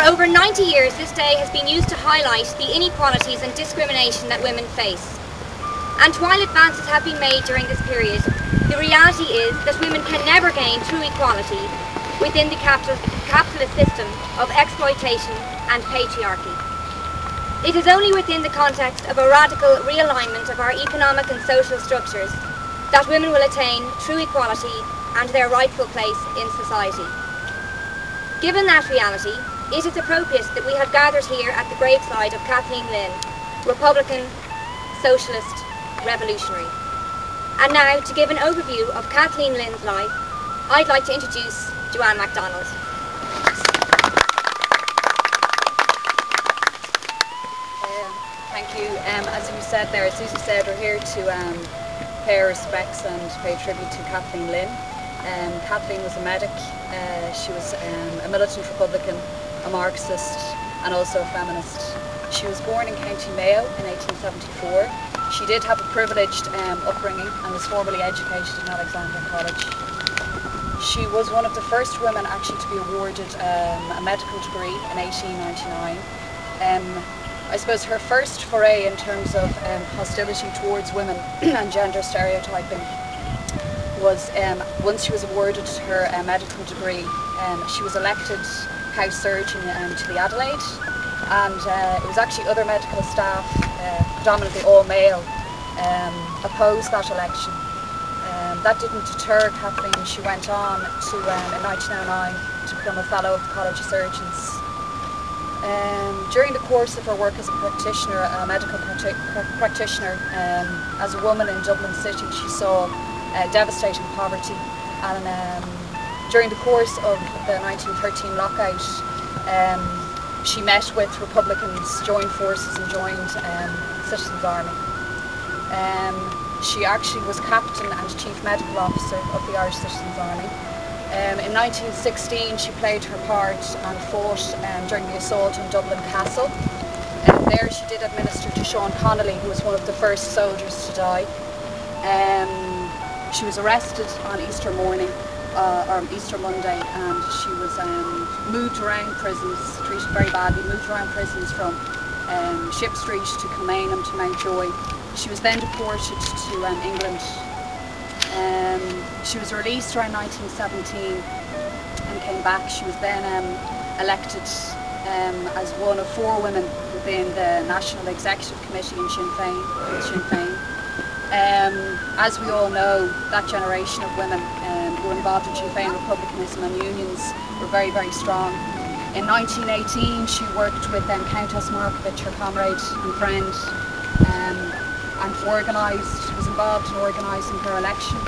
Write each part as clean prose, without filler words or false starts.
over 90 years, this day has been used to highlight the inequalities and discrimination that women face. And while advances have been made during this period, the reality is that women can never gain true equality within the capitalist system of exploitation and patriarchy. It is only within the context of a radical realignment of our economic and social structures that women will attain true equality and their rightful place in society. Given that reality, it is appropriate that we have gathered here at the graveside of Kathleen Lynn, Republican, Socialist, Revolutionary. And now, to give an overview of Kathleen Lynn's life, I'd like to introduce Joanne MacDonald. Thank you. As you said there, Susie said, we're here to pay our respects and pay tribute to Kathleen Lynn. Kathleen was a medic. She was a militant Republican, a Marxist, and also a feminist. She was born in County Mayo in 1874. She did have a privileged upbringing and was formally educated in Alexandra College. She was one of the first women actually to be awarded a medical degree in 1899. I suppose her first foray in terms of hostility towards women and gender stereotyping was once she was awarded her medical degree. She was elected house surgeon to the Adelaide, and it was actually other medical staff, predominantly all male, opposed that election. That didn't deter Kathleen. She went on to, in 1909, to become a fellow of the College of Surgeons. During the course of her work as a practitioner, a medical practitioner, as a woman in Dublin City, she saw devastating poverty, and during the course of the 1913 lockout, she met with Republicans, joined forces and joined Citizens' Army. She actually was captain and chief medical officer of the Irish Citizens' Army. In 1916 she played her part and fought during the assault on Dublin Castle. There she did administer to Sean Connolly, who was one of the first soldiers to die. She was arrested on Easter morning, or Easter Monday, and she was moved around prisons, treated very badly, moved around prisons from Ship Street to Kilmainham to Mountjoy. She was then deported to England. She was released around 1917 and came back. She was then elected as one of 4 women within the National Executive Committee in Sinn Féin. As we all know, that generation of women who were involved in Sinn Féin republicanism and unions were very, very strong. In 1918 she worked with Countess Markovich, her comrade and friend, and was involved in organising her election.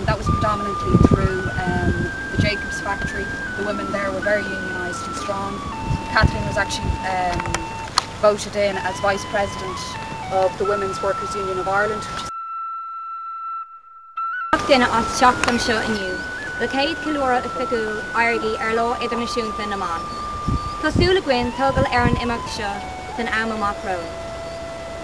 That was predominantly through the Jacobs factory. The women there were very unionised and strong. Kathleen was actually voted in as Vice President of the Women's Workers' Union of Ireland, which is Duine as teachtam seo inniu, le céad cileora a fiú Éirígí ar lá idirnáisiúnta na mán. Tásúla Gwyn tógal ar an imeacht seo den am amach road.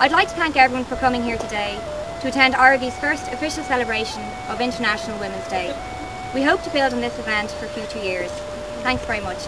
I'd like to thank everyone for coming here today to attend Éirígí's first official celebration of International Women's Day. We hope to build on this event for future years. Thanks very much.